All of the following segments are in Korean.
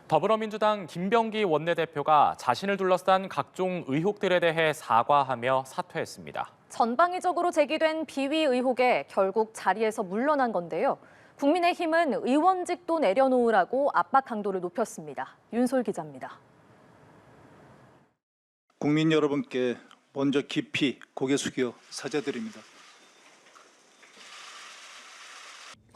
더불어민주당 김병기 원내대표가 자신을 둘러싼 각종 의혹들에 대해 사과하며 사퇴했습니다. 전방위적으로 제기된 비위 의혹에 결국 자리에서 물러난 건데요. 국민의힘은 의원직도 내려놓으라고 압박 강도를 높였습니다. 윤솔 기자입니다. 국민 여러분께 먼저 깊이 고개 숙여 사죄드립니다.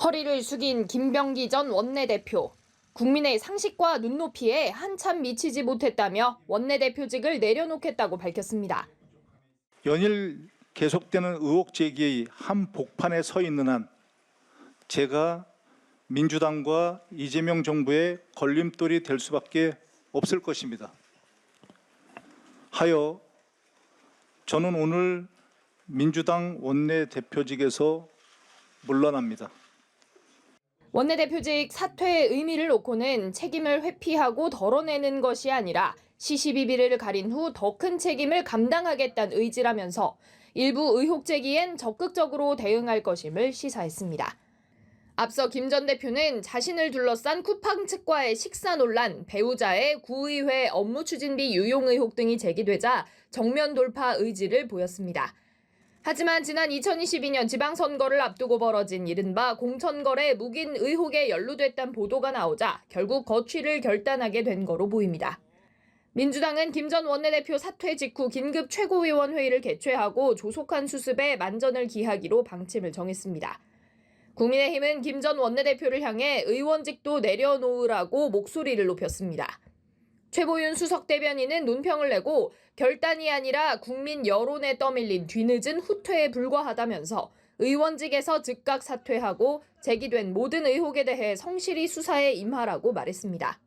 허리를 숙인 김병기 전 원내대표. 국민의 상식과 눈높이에 한참 미치지 못했다며 원내대표직을 내려놓겠다고 밝혔습니다. 연일 계속되는 의혹 제기의 한복판에 서 있는 한 제가 민주당과 이재명 정부의 걸림돌이 될 수밖에 없을 것입니다. 하여 저는 오늘 민주당 원내대표직에서 물러납니다. 원내대표직 사퇴의 의미를 놓고는 책임을 회피하고 덜어내는 것이 아니라 시시비비를 가린 후 더 큰 책임을 감당하겠다는 의지라면서 일부 의혹 제기엔 적극적으로 대응할 것임을 시사했습니다. 앞서 김 전 대표는 자신을 둘러싼 쿠팡 측과의 식사 논란, 배우자의 구의회 업무 추진비 유용 의혹 등이 제기되자 정면 돌파 의지를 보였습니다. 하지만 지난 2022년 지방선거를 앞두고 벌어진 이른바 공천거래 묵인 의혹에 연루됐다는 보도가 나오자 결국 거취를 결단하게 된 거로 보입니다. 민주당은 김 전 원내대표 사퇴 직후 긴급 최고위원회의를 개최하고 조속한 수습에 만전을 기하기로 방침을 정했습니다. 국민의힘은 김 전 원내대표를 향해 의원직도 내려놓으라고 목소리를 높였습니다. 최보윤 수석 대변인은 논평을 내고 결단이 아니라 국민 여론에 떠밀린 뒤늦은 후퇴에 불과하다면서 의원직에서 즉각 사퇴하고 제기된 모든 의혹에 대해 성실히 수사에 임하라고 말했습니다.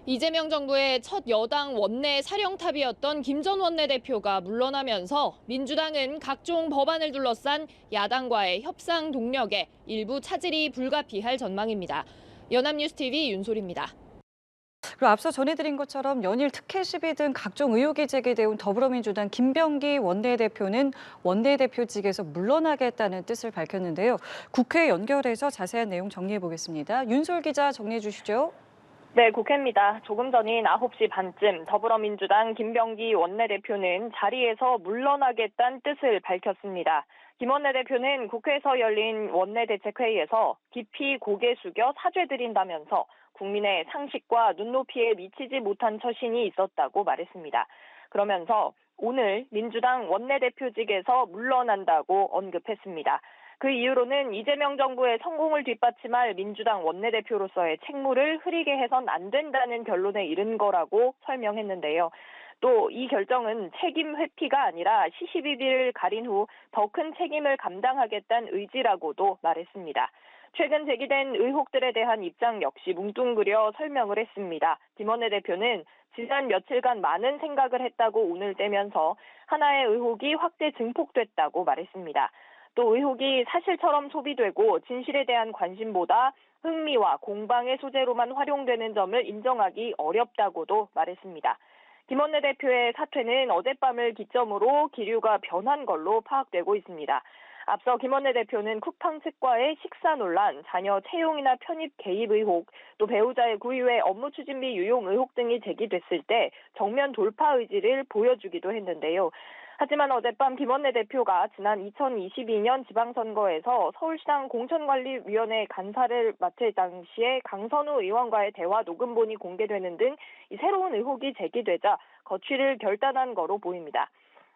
이재명 정부의 첫 여당 원내 사령탑이었던 김 전 원내대표가 물러나면서 민주당은 각종 법안을 둘러싼 야당과의 협상 동력에 일부 차질이 불가피할 전망입니다. 연합뉴스TV 윤솔입니다. 그리고 앞서 전해드린 것처럼 연일 특혜 시비 등 각종 의혹이 제기돼온 더불어민주당 김병기 원내대표는 원내대표직에서 물러나겠다는 뜻을 밝혔는데요. 국회 연결해서 자세한 내용 정리해 보겠습니다. 윤솔 기자 정리해 주시죠. 네, 국회입니다. 조금 전인 9시 반쯤 더불어민주당 김병기 원내대표는 자리에서 물러나겠다는 뜻을 밝혔습니다. 김 원내대표는 국회에서 열린 원내대책회의에서 깊이 고개 숙여 사죄드린다면서 국민의 상식과 눈높이에 미치지 못한 처신이 있었다고 말했습니다. 그러면서 오늘 민주당 원내대표직에서 물러난다고 언급했습니다. 그 이유로는 이재명 정부의 성공을 뒷받침할 민주당 원내대표로서의 책무를 흐리게 해선 안 된다는 결론에 이른 거라고 설명했는데요. 또 이 결정은 책임 회피가 아니라 시시비비를 가린 후 더 큰 책임을 감당하겠다는 의지라고도 말했습니다. 최근 제기된 의혹들에 대한 입장 역시 뭉뚱그려 설명을 했습니다. 김 원내대표는 지난 며칠간 많은 생각을 했다고 운을 떼면서 하나의 의혹이 확대 증폭됐다고 말했습니다. 또 의혹이 사실처럼 소비되고 진실에 대한 관심보다 흥미와 공방의 소재로만 활용되는 점을 인정하기 어렵다고도 말했습니다. 김 원내대표의 사퇴는 어젯밤을 기점으로 기류가 변한 걸로 파악되고 있습니다. 앞서 김 원내대표는 쿠팡 측과의 식사 논란, 자녀 채용이나 편입 개입 의혹, 또 배우자의 구의회 업무 추진비 유용 의혹 등이 제기됐을 때 정면 돌파 의지를 보여주기도 했는데요. 하지만 어젯밤 김 원내대표가 지난 2022년 지방선거에서 서울시당 공천관리위원회 간사를 맡을 당시에 강선우 의원과의 대화 녹음본이 공개되는 등 이 새로운 의혹이 제기되자 거취를 결단한 거로 보입니다.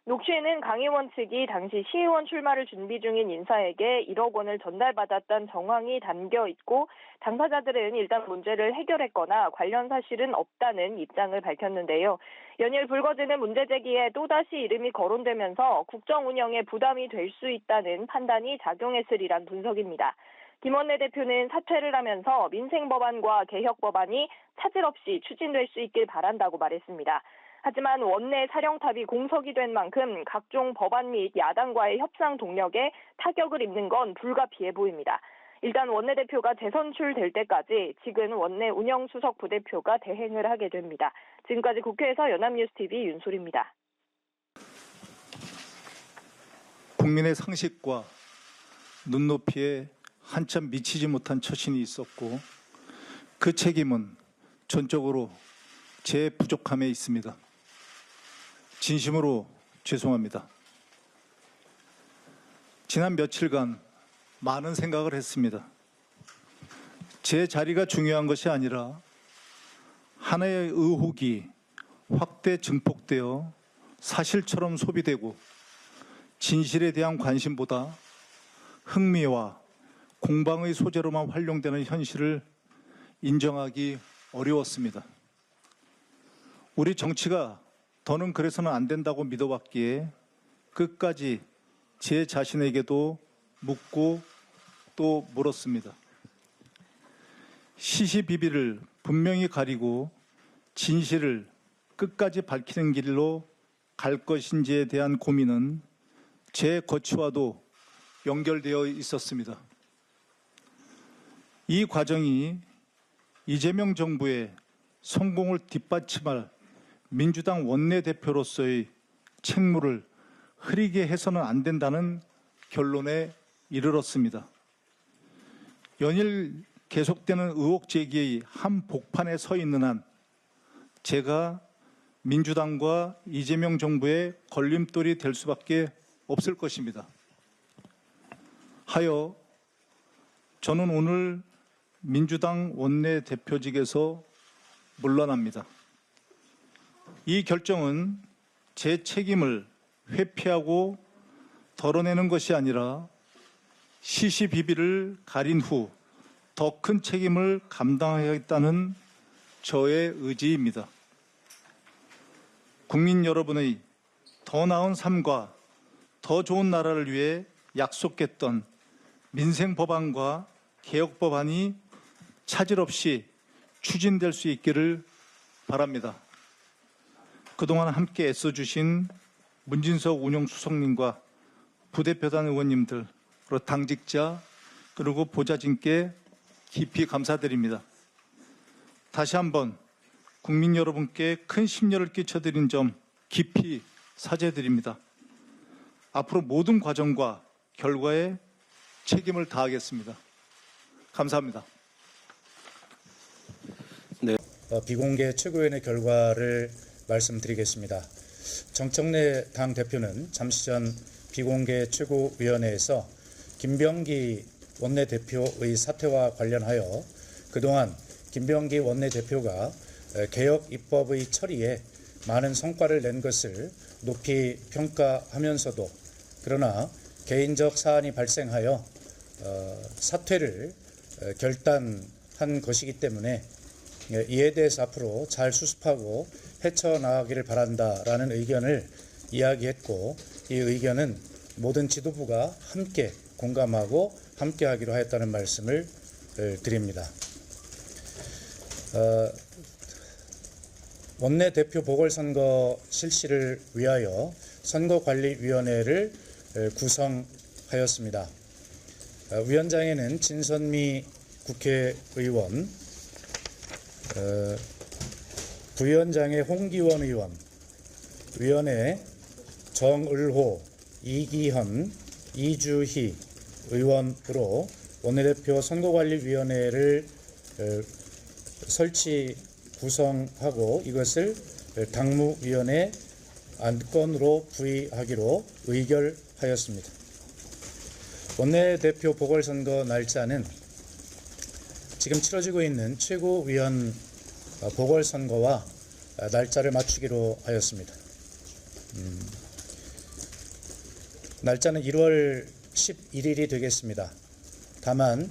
녹취에는 강 의원 측이 당시 시의원 출마를 준비 중인 인사에게 1억 원을 전달받았다는 정황이 담겨 있고 당사자들은 일단 문제를 해결했거나 관련 사실은 없다는 입장을 밝혔는데요. 연일 불거지는 문제 제기에 또다시 이름이 거론되면서 국정 운영에 부담이 될 수 있다는 판단이 작용했으리란 분석입니다. 김 원내대표는 사퇴를 하면서 민생 법안과 개혁 법안이 차질 없이 추진될 수 있길 바란다고 말했습니다. 하지만 원내 사령탑이 공석이 된 만큼 각종 법안 및 야당과의 협상 동력에 타격을 입는 건 불가피해 보입니다. 일단 원내대표가 재선출될 때까지 지금 원내 운영수석 부대표가 대행을 하게 됩니다. 지금까지 국회에서 연합뉴스TV 윤솔입니다. 국민의 상식과 눈높이에 한참 미치지 못한 처신이 있었고 그 책임은 전적으로 제 부족함에 있습니다. 진심으로 죄송합니다. 지난 며칠간 많은 생각을 했습니다. 제 자리가 중요한 것이 아니라 하나의 의혹이 확대 증폭되어 사실처럼 소비되고 진실에 대한 관심보다 흥미와 공방의 소재로만 활용되는 현실을 인정하기 어려웠습니다. 우리 정치가 더는 그래서는 안 된다고 믿어왔기에 끝까지 제 자신에게도 묻고 또 물었습니다. 시시비비를 분명히 가리고 진실을 끝까지 밝히는 길로 갈 것인지에 대한 고민은 제 거취와도 연결되어 있었습니다. 이 과정이 이재명 정부의 성공을 뒷받침할 민주당 원내대표로서의 책무를 흐리게 해서는 안 된다는 결론에 이르렀습니다. 연일 계속되는 의혹 제기의 한복판에 서 있는 한 제가 민주당과 이재명 정부의 걸림돌이 될 수밖에 없을 것입니다. 하여 저는 오늘 민주당 원내대표직에서 물러납니다. 이 결정은 제 책임을 회피하고 덜어내는 것이 아니라 시시비비를 가린 후 더 큰 책임을 감당하겠다는 저의 의지입니다. 국민 여러분의 더 나은 삶과 더 좋은 나라를 위해 약속했던 민생 법안과 개혁 법안이 차질 없이 추진될 수 있기를 바랍니다. 그동안 함께 애써주신 문진석 운영수석님과 부대표단 의원님들, 그리고 당직자, 그리고 보좌진께 깊이 감사드립니다. 다시 한번 국민 여러분께 큰 심려를 끼쳐드린 점 깊이 사죄드립니다. 앞으로 모든 과정과 결과에 책임을 다하겠습니다. 감사합니다. 비공개 최고위원회 결과를 말씀드리겠습니다. 정청래 당대표는 잠시 전 비공개 최고위원회에서 김병기 원내대표의 사퇴와 관련하여 그동안 김병기 원내대표가 개혁 입법의 처리에 많은 성과를 낸 것을 높이 평가하면서도 그러나 개인적 사안이 발생하여 사퇴를 결단한 것이기 때문에 이에 대해서 앞으로 잘 수습하고 헤쳐나가기를 바란다라는 의견을 이야기했고, 이 의견은 모든 지도부가 함께 공감하고 함께하기로 하였다는 말씀을 드립니다. 원내대표 보궐선거 실시를 위하여 선거관리위원회를 구성하였습니다. 위원장에는 진선미 국회의원, 부위원장에 홍기원 의원, 위원회 정을호, 이기현, 이주희 의원으로 원내대표 선거관리위원회를 설치 구성하고 이것을 당무위원회 안건으로 부의하기로 의결하였습니다. 원내대표 보궐선거 날짜는 지금 치러지고 있는 최고위원 보궐선거와 날짜를 맞추기로 하였습니다. 날짜는 1월 11일이 되겠습니다. 다만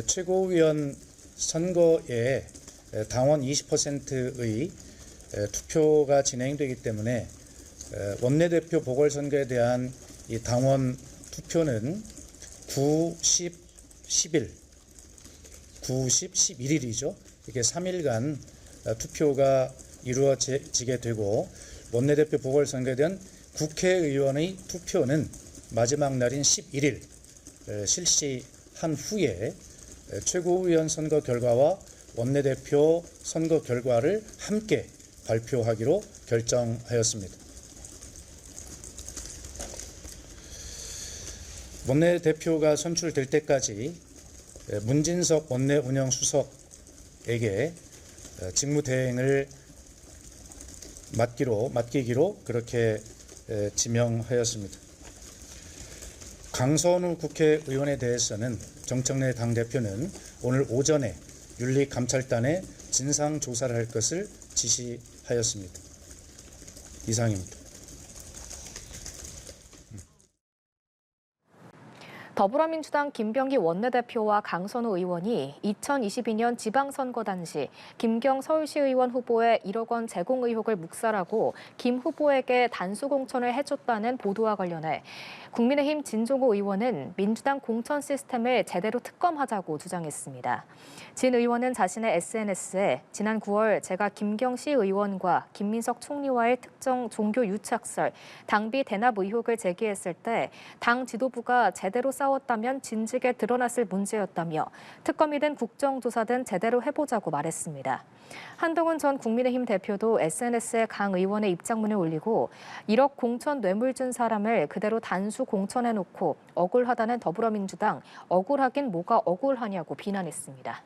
최고위원 선거에 당원 20%의 투표가 진행되기 때문에 원내대표 보궐선거에 대한 이 당원 투표는 9, 10, 10일, 9, 10, 11일이죠. 이렇게 3일간 투표가 이루어지게 되고, 원내대표 보궐선거에 대한 국회의원의 투표는 마지막 날인 11일 실시한 후에 최고위원 선거 결과와 원내대표 선거 결과를 함께 발표하기로 결정하였습니다. 원내대표가 선출될 때까지 문진석 원내운영수석에게 직무 대행을 맡기기로 그렇게 지명하였습니다. 강선우 국회의원에 대해서는 정청래 당대표는 오늘 오전에 윤리감찰단에 진상조사를 할 것을 지시하였습니다. 이상입니다. 더불어민주당 김병기 원내대표와 강선우 의원이 2022년 지방선거 당시 김경 서울시의원 후보의 1억 원 제공 의혹을 묵살하고 김 후보에게 단수공천을 해줬다는 보도와 관련해 국민의힘 진종호 의원은 민주당 공천 시스템을 제대로 특검하자고 주장했습니다. 진 의원은 자신의 SNS에 지난 9월 제가 김경시 의원과 김민석 총리와의 특정 종교 유착설, 당비 대납 의혹을 제기했을 때 당 지도부가 제대로 싸웠다면 진즉에 드러났을 문제였다며 특검이든 국정조사든 제대로 해보자고 말했습니다. 한동훈 전 국민의힘 대표도 SNS에 강 의원의 입장문을 올리고 1억 공천 뇌물 준 사람을 그대로 단수 공천해놓고 억울하다는 더불어민주당, 억울하긴 뭐가 억울하냐고 비난했습니다.